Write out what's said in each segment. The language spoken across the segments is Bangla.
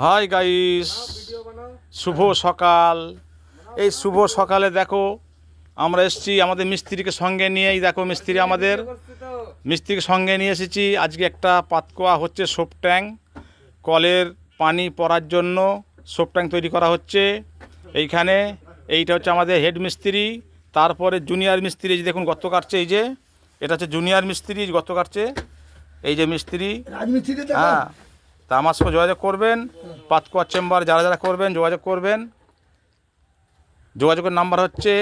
হাই গাইস, শুভ সকাল। এই শুভ সকালে দেখো আমরা এসেছি আমাদের মিস্ত্রিকে সঙ্গে নিয়েই। দেখো মিস্ত্রিকে সঙ্গে নিয়ে এসেছি। আজকে একটা পাতকোয়া হচ্ছে, সোপ ট্যাঙ্ক, কলের পানি পড়ার জন্য সোপ ট্যাঙ্ক তৈরি করা হচ্ছে এইখানে। এইটা হচ্ছে আমাদের হেড মিস্ত্রি। তারপরে জুনিয়র মিস্ত্রি, এই যে দেখুন গর্ত কাটছে। এই যে এটা হচ্ছে জুনিয়র মিস্ত্রি, গর্ত কাটছে। এই যে মিস্ত্রি, হ্যাঁ। তা আমার সঙ্গে যোগাযোগ করবেন, পাতকোয়া চেম্বার যারা করবেন যোগাযোগ করবেন। যোগাযোগের নাম্বার হচ্ছে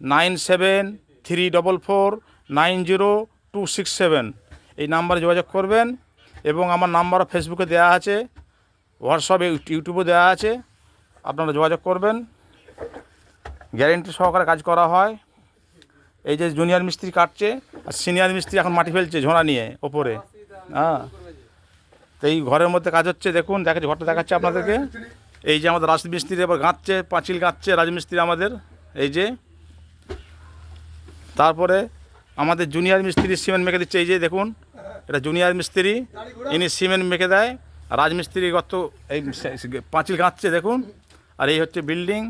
9734490267। এই নাম্বারে যোগাযোগ করবেন। এবং আমার নাম্বারও ফেসবুকে দেওয়া আছে, হোয়াটসঅ্যাপে, ইউটিউবে দেওয়া আছে। আপনারা যোগাযোগ করবেন। গ্যারেন্টি সহকারে কাজ করা হয়। এই যে জুনিয়র মিস্ত্রি কাটছে, আর সিনিয়র মিস্ত্রি এখন মাটি ফেলছে ঝোড়া নিয়ে ওপরে, হ্যাঁ। তো এই ঘরের মধ্যে কাজ হচ্ছে, দেখুন দেখাচ্ছে, ঘরটা দেখাচ্ছে আপনাদেরকে। এই যে আমাদের রাজমিস্ত্রি এবার গাঁথছে, পাঁচিল গাঁথছে রাজমিস্ত্রি আমাদের, এই যে। তারপরে আমাদের জুনিয়র মিস্ত্রি সিমেন্ট মেখে দিচ্ছে। এই যে দেখুন, এটা জুনিয়র মিস্ত্রি, ইনি সিমেন্ট মেখে দেয়। আর রাজমিস্ত্রি গত এই পাঁচিল গাঁথছে, দেখুন। আর এই হচ্ছে বিল্ডিং।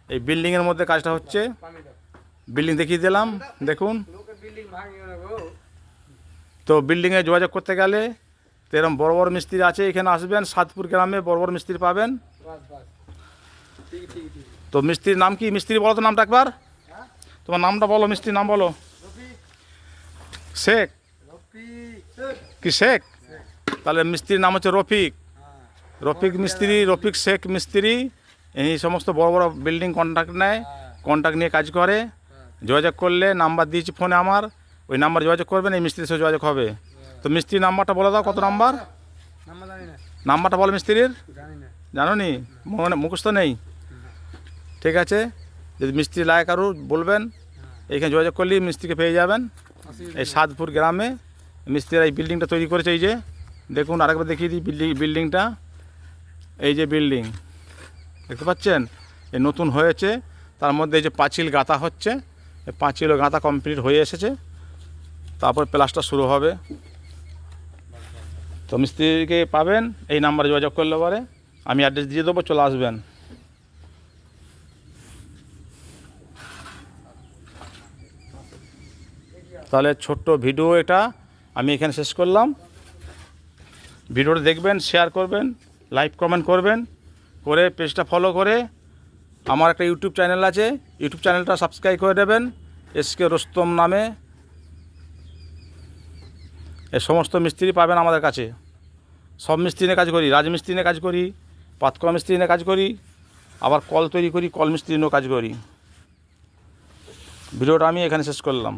এই বিল্ডিংয়ের মধ্যে কাজটা হচ্ছে। বিল্ডিং দেখিয়ে দিলাম, দেখুন। তো বিল্ডিংয়ে যোগাযোগ করতে গেলে তো এরকম বড় বড় মিস্ত্রি আছে, এখানে আসবেন, সাতপুর গ্রামে বড় বড় মিস্ত্রি পাবেন। তো মিস্ত্রির নাম কি? মিস্ত্রি বলো তো নামটা একবার, তোমার নামটা বলো, মিস্ত্রির নাম বলো। শেখ কি? শেখ? তাহলে মিস্ত্রির নাম হচ্ছে রফিক। রফিক মিস্ত্রি, রফিক শেখ মিস্ত্রি। এই সমস্ত বড় বড় বিল্ডিং কন্ট্রাক্ট নেয়, কন্ট্রাক্ট নিয়ে কাজ করে। যোগাযোগ করলে নাম্বার দিয়েছি ফোনে আমার, ওই নাম্বার যোগাযোগ করবেন, এই মিস্ত্রির সাথে যোগাযোগ হবে। তো মিস্ত্রির নাম্বারটা বলে দাও, কত নাম্বার? নাম্বারটা বলো মিস্ত্রির, জানো নি? মুখস্থ নেই? ঠিক আছে, যদি মিস্ত্রি লাগে কারো বলবেন, এইখানে যোগাযোগ করলে মিস্ত্রিকে পেয়ে যাবেন। এই সাতপুর গ্রামে মিস্ত্রিরা এই বিল্ডিংটা তৈরি করেছে। এই যে দেখুন, আরেকবার দেখিয়ে দিই বিল্ডিংটা। এই যে বিল্ডিং দেখতে পাচ্ছেন, এই নতুন হয়েছে। তার মধ্যে এই যে পাঁচিল গাঁথা হচ্ছে, এই পাঁচিল গাঁথা কমপ্লিট হয়ে এসেছে। তারপর প্লাস্টার শুরু হবে। তো মিস্ত্রিকে পাবেন এই নাম্বারে যোগাযোগ করলে পরে, আমি অ্যাড্রেস দিয়ে দেবো, চলে আসবেন। তাহলে ছোট্ট ভিডিও এটা আমি এখানে শেষ করলাম। ভিডিওটা দেখবেন, শেয়ার করবেন, লাইক কমেন্ট করবেন, করে পেজটা ফলো করে আমার একটা ইউটিউব চ্যানেল আছে, ইউটিউব চ্যানেলটা সাবস্ক্রাইব করে দেবেন, এসকে রোস্তম নামে। এই সমস্ত মিস্ত্রি পাবেন আমাদের কাছে। সব মিস্ত্রি নিয়ে কাজ করি, রাজমিস্ত্রি নিয়ে কাজ করি, পাতকোয়া মিস্ত্রি নিয়ে কাজ করি, আবার কল তৈরি করি, কল মিস্ত্রি নিয়েও কাজ করি। ভিডিওটা আমি এখানে শেষ করলাম।